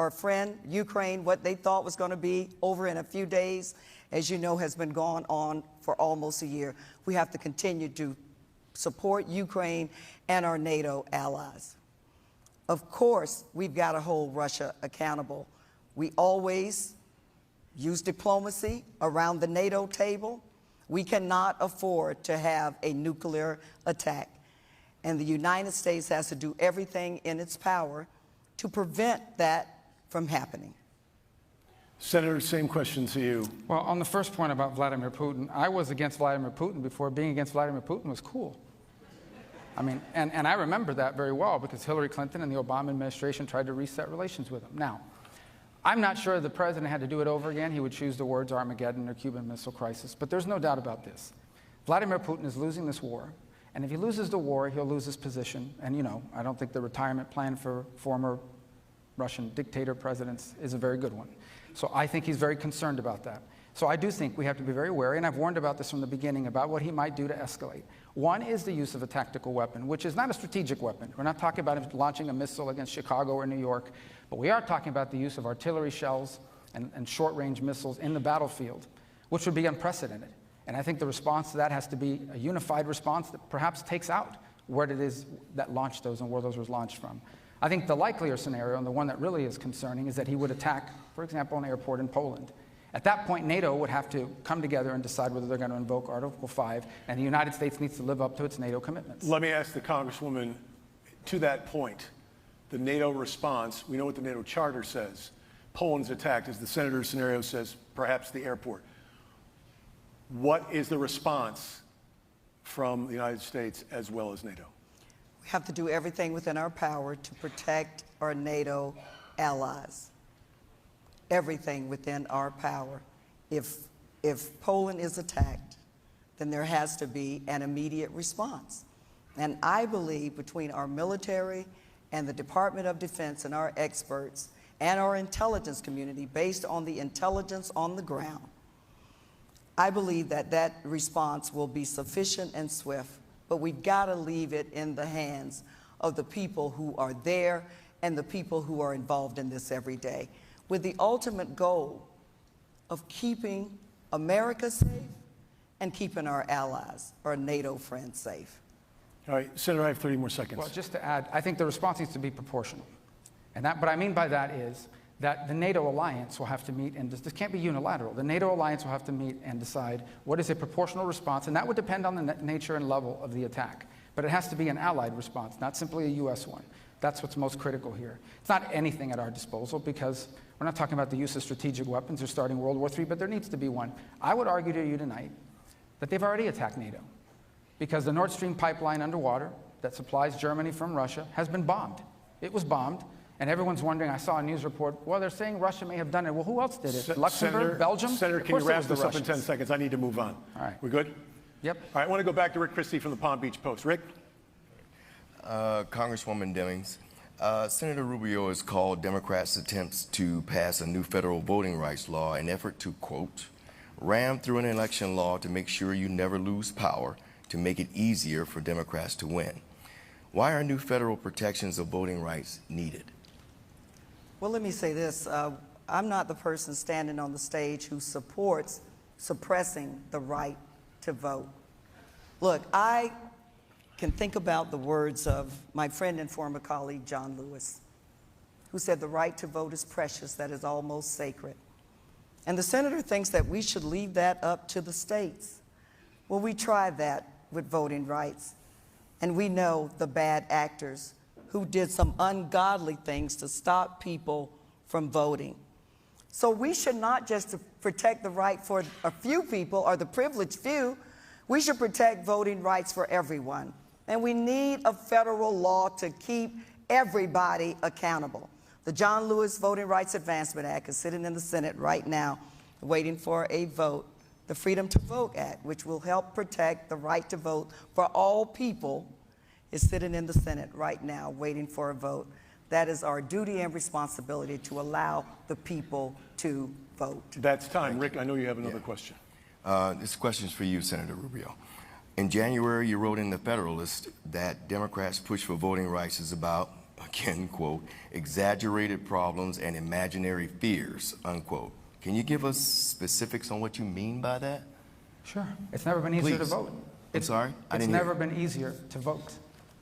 S2: friend Ukraine, what they thought was going to be over in a few days, as you know, has been going on for almost a year. We have to continue to support Ukraine and our NATO allies. Of course, we've got to hold Russia accountable. We always use diplomacy around the NATO table. We cannot afford to have a nuclear attack. And the United States has to do everything in its power to prevent that from happening.
S1: Senator, same question to you.
S3: Well, on the first point about Vladimir Putin, I was against Vladimir Putin before being against Vladimir Putin was cool. I mean, and I remember that very well because Hillary Clinton and the Obama administration tried to reset relations with him. Now, I'm not sure the president had to do it over again. He would choose the words Armageddon or Cuban Missile Crisis, but there's no doubt about this. Vladimir Putin is losing this war, and if he loses the war, he'll lose his position. And you know, I don't think the retirement plan for former Russian dictator presidents is a very good one. So I think he's very concerned about that. So I do think we have to be very wary, and I've warned about this from the beginning, about what he might do to escalate. One is the use of a tactical weapon, which is not a strategic weapon. We're not talking about him launching a missile against Chicago or New York, but we are talking about the use of artillery shells and short-range missiles in the battlefield, which would be unprecedented. And I think the response to that has to be a unified response that perhaps takes out what it is that launched those and where those were launched from. I think the likelier scenario, and the one that really is concerning, is that he would attack, for example, an airport in Poland. At that point, NATO would have to come together and decide whether they're going to invoke Article 5, and the United States needs to live up to its NATO commitments.
S1: Let me ask the Congresswoman, to that point, the NATO response, we know what the NATO charter says. Poland's attacked, as the senator's scenario says, perhaps the airport. What is the response from the United States as well as NATO?
S2: We have to do everything within our power to protect our NATO allies. Everything within our power. If Poland is attacked, then there has to be an immediate response. And I believe between our military and the Department of Defense and our experts and our intelligence community, based on the intelligence on the ground, I believe that that response will be sufficient and swift, but we've got to leave it in the hands of the people who are there and the people who are involved in this every day, with the ultimate goal of keeping America safe and keeping our allies, our NATO friends, safe.
S1: All right, Senator, I have 30 more seconds.
S3: Well, just to add, I think the response needs to be proportional. And what I mean by that is that the NATO alliance will have to meet, and this can't be unilateral. The NATO alliance will have to meet and decide what is a proportional response, and that would depend on the nature and level of the attack. But it has to be an allied response, not simply a U.S. one. That's what's most critical here. It's not anything at our disposal, because we're not talking about the use of strategic weapons or starting World War III, but there needs to be one. I would argue to you tonight that they've already attacked NATO, because the Nord Stream pipeline underwater that supplies Germany from Russia has been bombed. It was bombed, and everyone's wondering, I saw a news report, well, they're saying Russia may have done it. Well, who else did it? Luxembourg, Belgium?
S1: Senator, can you wrap this up in 10 seconds? I need to move on.
S3: All right.
S1: We good?
S3: Yep.
S1: All right, I want to go back to Rick Christie from the Palm Beach Post. Rick?
S4: Congresswoman Demmings, Senator Rubio has called Democrats' attempts to pass a new federal voting rights law an effort to, quote, ram through an election law to make sure you never lose power, to make it easier for Democrats to win. Why are new federal protections of voting rights needed?
S2: Well, let me say this. I'm not the person standing on the stage who supports suppressing the right to vote. Look, I can think about the words of my friend and former colleague, John Lewis, who said the right to vote is precious, that is almost sacred. And the senator thinks that we should leave that up to the states. Well, we tried that with voting rights, and we know the bad actors who did some ungodly things to stop people from voting. So we should not just protect the right for a few people or the privileged few, we should protect voting rights for everyone. And we need a federal law to keep everybody accountable. The John Lewis Voting Rights Advancement Act is sitting in the Senate right now, waiting for a vote. The Freedom to Vote Act, which will help protect the right to vote for all people, is sitting in the Senate right now, waiting for a vote. That is our duty and responsibility, to allow the people to vote.
S1: That's time. Rick, I know you have another question.
S4: This question is for you, Senator Rubio. In January, you wrote in the Federalist that Democrats' push for voting rights is about, again, quote, exaggerated problems and imaginary fears, unquote. Can you give us specifics on what you mean by that?
S3: Sure. It's never been easier to
S4: Please.
S3: vote.
S4: I'm sorry? I
S3: It's
S4: didn't hear
S3: never
S4: you.
S3: been easier to vote.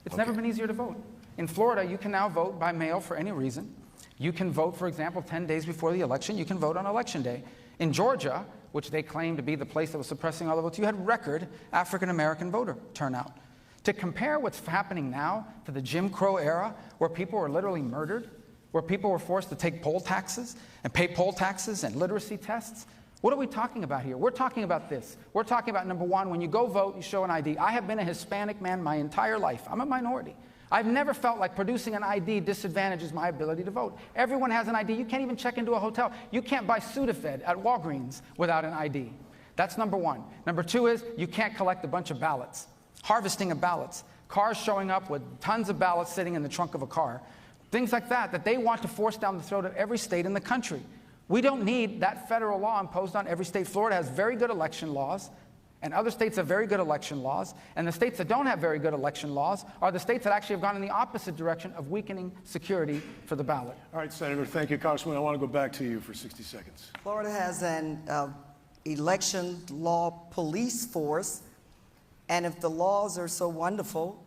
S3: It's
S4: Okay.
S3: never been easier to vote. In Florida, you can now vote by mail for any reason. You can vote, for example, 10 days before the election. You can vote on Election Day. In Georgia, which they claim to be the place that was suppressing all the votes, you had record African-American voter turnout. To compare what's happening now to the Jim Crow era, where people were literally murdered, where people were forced to take poll taxes and pay poll taxes and literacy tests, what are we talking about here? We're talking about this. We're talking about, number one, when you go vote, you show an ID. I have been a Hispanic man my entire life. I'm a minority. I've never felt like producing an ID disadvantages my ability to vote. Everyone has an ID. You can't even check into a hotel. You can't buy Sudafed at Walgreens without an ID. That's number one. Number two is you can't collect a bunch of ballots. Harvesting of ballots. Cars showing up with tons of ballots sitting in the trunk of a car. Things like that they want to force down the throat of every state in the country. We don't need that federal law imposed on every state. Florida has very good election laws, and other states have very good election laws. And the states that don't have very good election laws are the states that actually have gone in the opposite direction of weakening security for the ballot.
S1: All right, Senator, thank you. Congressman, I want to go back to you for 60 seconds.
S2: Florida has an election law police force, and if the laws are so wonderful,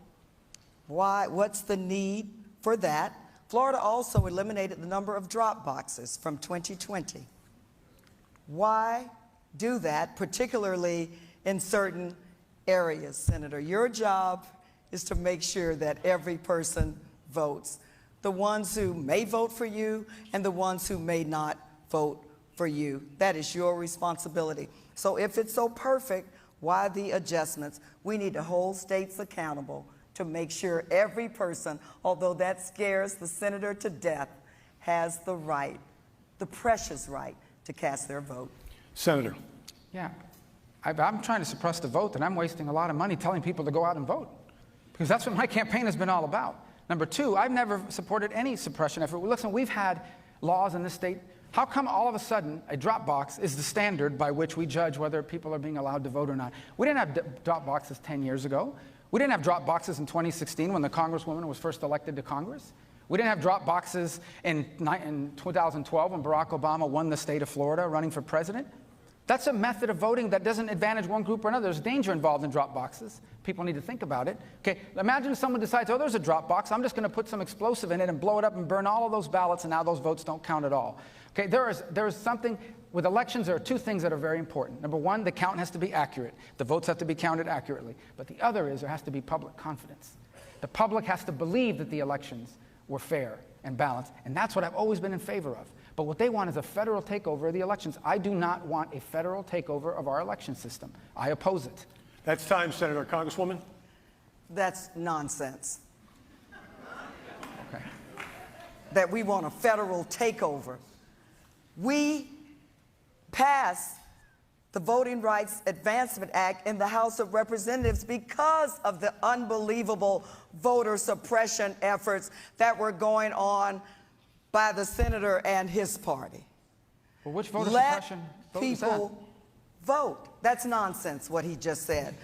S2: what's the need for that? Florida also eliminated the number of drop boxes from 2020. Why do that, particularly in certain areas, Senator? Your job is to make sure that every person votes. The ones who may vote for you and the ones who may not vote for you. That is your responsibility. So if it's so perfect, why the adjustments? We need to hold states accountable to make sure every person, although that scares the senator to death, has the right, the precious right, to cast their vote.
S1: Senator.
S3: Yeah. I'm trying to suppress the vote, and I'm wasting a lot of money telling people to go out and vote, because that's what my campaign has been all about. Number two, I've never supported any suppression effort. Listen, we've had laws in this state. How come all of a sudden a drop box is the standard by which we judge whether people are being allowed to vote or not? We didn't have drop boxes 10 years ago. We didn't have drop boxes in 2016 when the Congresswoman was first elected to Congress. We didn't have drop boxes in 2012 when Barack Obama won the state of Florida running for president. That's a method of voting that doesn't advantage one group or another. There's danger involved in drop boxes. People need to think about it. Okay, imagine someone decides, oh, there's a drop box. I'm just going to put some explosive in it and blow it up and burn all of those ballots, and now those votes don't count at all. Okay, there is something, with elections, there are two things that are very important. Number one, the count has to be accurate. The votes have to be counted accurately. But the other is there has to be public confidence. The public has to believe that the elections were fair and balanced, and that's what I've always been in favor of. But what they want is a federal takeover of the elections. I do not want a federal takeover of our election system. I oppose it.
S1: That's time, Senator. Congresswoman?
S2: That's nonsense.
S3: Okay.
S2: That we want a federal takeover. We passed the Voting Rights Advancement Act in the House of Representatives because of the unbelievable voter suppression efforts that were going on by the senator and his party.
S3: Well, which voter
S2: Let
S3: suppression vote is that?
S2: people vote. That's nonsense, what he just said.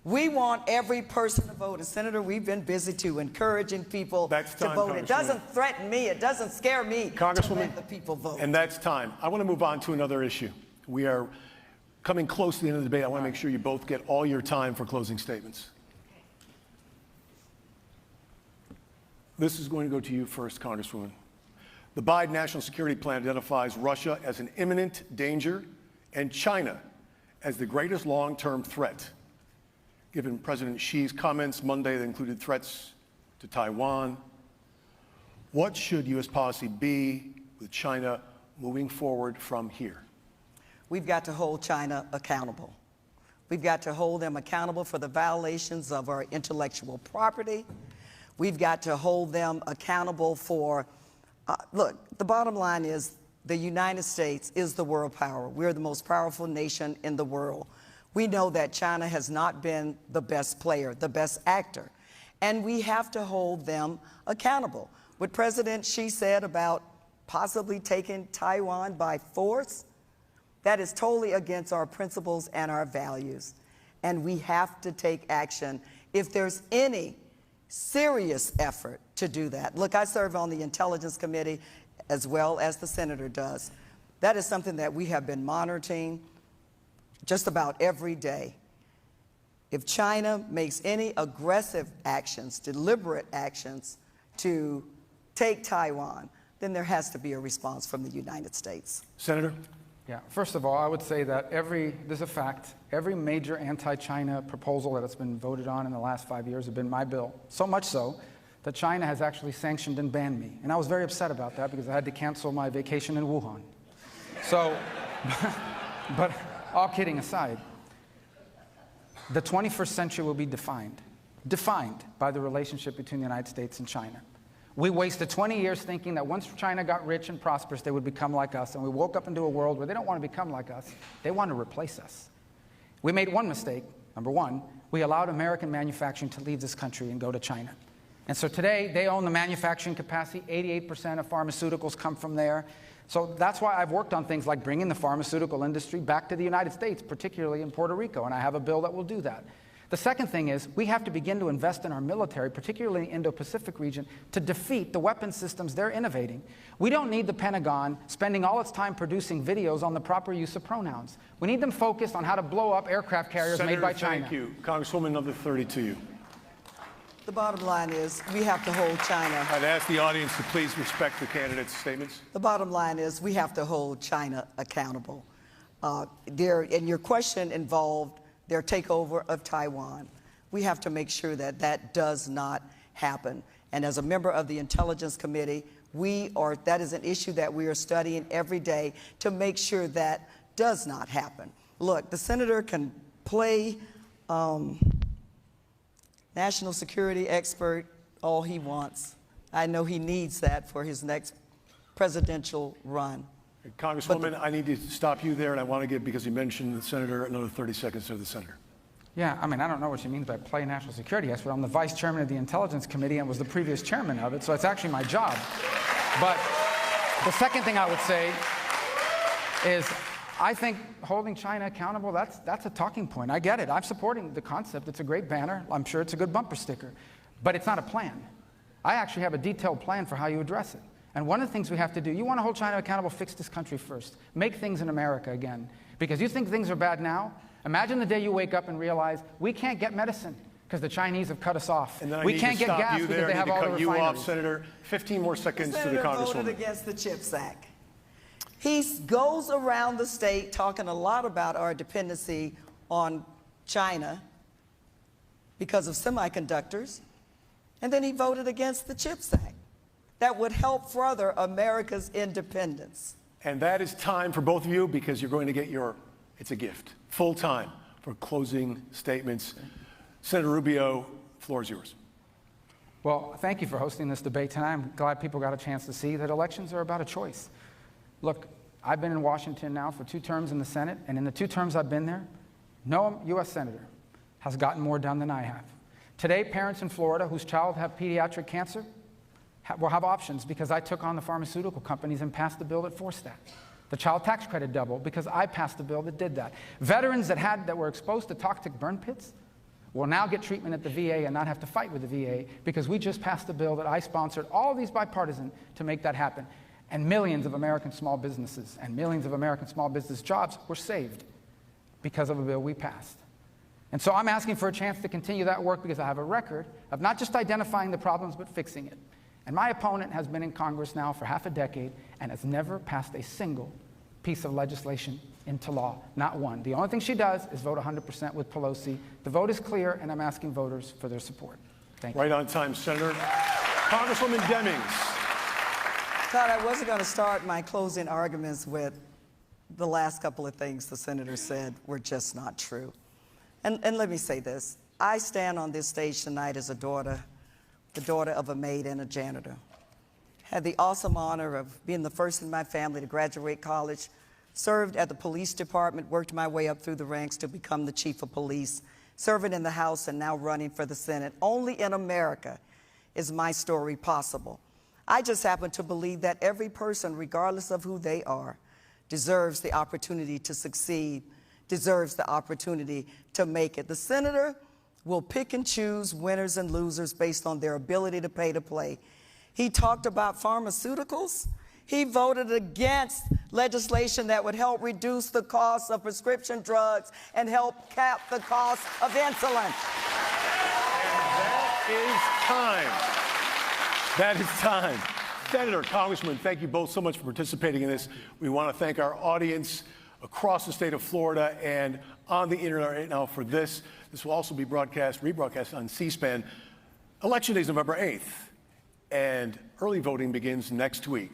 S2: We want every person to vote. And Senator, we've been busy too, encouraging people
S1: That's
S2: to
S1: time,
S2: vote. It
S1: Congresswoman.
S2: doesn't threaten me. It doesn't scare me to
S1: Congresswoman,
S2: let the people vote.
S1: and that's time. I want to move on to another issue. We are coming close to the end of the debate. I want to make sure you both get all your time for closing statements. This is going to go to you first, Congresswoman. The Biden National Security Plan identifies Russia as an imminent danger and China as the greatest long-term threat. Given President Xi's comments Monday that included threats to Taiwan, what should U.S. policy be with China moving forward from here?
S2: We've got to hold China accountable. We've got to hold them accountable for the violations of our intellectual property. We've got to hold them accountable for, look, the bottom line is the United States is the world power. We're the most powerful nation in the world. We know that China has not been the best player, the best actor, and we have to hold them accountable. What President Xi said about possibly taking Taiwan by force, that is totally against our principles and our values. And we have to take action if there's any serious effort to do that. Look, I serve on the Intelligence Committee as well as the Senator does. That is something that we have been monitoring just about every day. If China makes any aggressive actions, deliberate actions to take Taiwan, then there has to be a response from the United States.
S1: Senator?
S3: Yeah, first of all, I would say that there's a fact, every major anti-China proposal that has been voted on in the last 5 years have been my bill. So much so that China has actually sanctioned and banned me. And I was very upset about that because I had to cancel my vacation in Wuhan. So, but all kidding aside, the 21st century will be defined by the relationship between the United States and China. We wasted 20 years thinking that once China got rich and prosperous, they would become like us. And we woke up into a world where they don't want to become like us. They want to replace us. We made one mistake. Number one, we allowed American manufacturing to leave this country and go to China. And so today, they own the manufacturing capacity. 88% of pharmaceuticals come from there. So that's why I've worked on things like bringing the pharmaceutical industry back to the United States, particularly in Puerto Rico. And I have a bill that will do that. The second thing is we have to begin to invest in our military, particularly in the Indo-Pacific region, to defeat the weapon systems they're innovating. We don't need the Pentagon spending all its time producing videos on the proper use of pronouns. We need them focused on how to blow up aircraft carriers made by China.
S1: Thank you. Congresswoman, number 30 to you.
S2: The bottom line is we have to hold China.
S1: I'd ask the audience to please respect the candidates' statements.
S2: The bottom line is we have to hold China accountable. And your question involved their takeover of Taiwan. We have to make sure that that does not happen. And as a member of the Intelligence Committee, that is an issue that we are studying every day to make sure that does not happen. Look, the senator can play national security expert all he wants. I know he needs that for his next presidential run.
S1: Congresswoman, I need to stop you there, and I want to give, because you mentioned the senator, another 30 seconds to the senator.
S3: Yeah, I mean, I don't know what she means by play national security expert. I'm the vice chairman of the Intelligence Committee and was the previous chairman of it, so it's actually my job. But the second thing I would say is I think holding China accountable, that's a talking point. I get it. I'm supporting the concept. It's a great banner. I'm sure it's a good bumper sticker. But it's not a plan. I actually have a detailed plan for how you address it. And one of the things we have to do, you want to hold China accountable, fix this country first. Make things in America again. Because you think things are bad now? Imagine the day you wake up and realize we can't get medicine because the Chinese have cut us off. We can't get gas because they have all the refineries.
S1: You off, Senator. 15 more seconds to the Congresswoman.
S2: Senator voted against the CHIPS Act. He goes around the state talking a lot about our dependency on China because of semiconductors, and then he voted against the CHIPS Act. That would help further America's independence.
S1: And that is time for both of you because you're going to get it's a gift, full time for closing statements. Senator Rubio, the floor is yours.
S3: Well, thank you for hosting this debate tonight. I'm glad people got a chance to see that elections are about a choice. Look, I've been in Washington now for 2 terms in the Senate, and in the 2 terms I've been there, no U.S. senator has gotten more done than I have. Today, parents in Florida whose child have pediatric cancer will have options because I took on the pharmaceutical companies and passed the bill that forced that. The child tax credit doubled because I passed the bill that did that. Veterans that were exposed to toxic burn pits will now get treatment at the VA and not have to fight with the VA because we just passed a bill that I sponsored, all of these bipartisan, to make that happen. And millions of American small businesses and millions of American small business jobs were saved because of a bill we passed. And so I'm asking for a chance to continue that work because I have a record of not just identifying the problems, but fixing it. And my opponent has been in Congress now for half a decade and has never passed a single piece of legislation into law, not one. The only thing she does is vote 100% with Pelosi. The vote is clear, and I'm asking voters for their support. Thank you.
S1: Right on time, Senator. Congresswoman Demmings.
S2: Todd, I wasn't going to start my closing arguments with the last couple of things the senator said were just not true. And let me say this. I stand on this stage tonight as a daughter the daughter of a maid and a janitor. Had the awesome honor of being the first in my family to graduate college, served at the police department, worked my way up through the ranks to become the chief of police, serving in the House and now running for the Senate. Only in America is my story possible. I just happen to believe that every person, regardless of who they are, deserves the opportunity to succeed, deserves the opportunity to make it. The senator will pick and choose winners and losers based on their ability to pay to play. He talked about pharmaceuticals. He voted against legislation that would help reduce the cost of prescription drugs and help cap the cost of insulin.
S1: That is time. Senator, Congressman, thank you both so much for participating in this. We want to thank our audience across the state of Florida and on the internet right now for this. This will also be rebroadcast on C-SPAN. Election Day is November 8th, and early voting begins next week.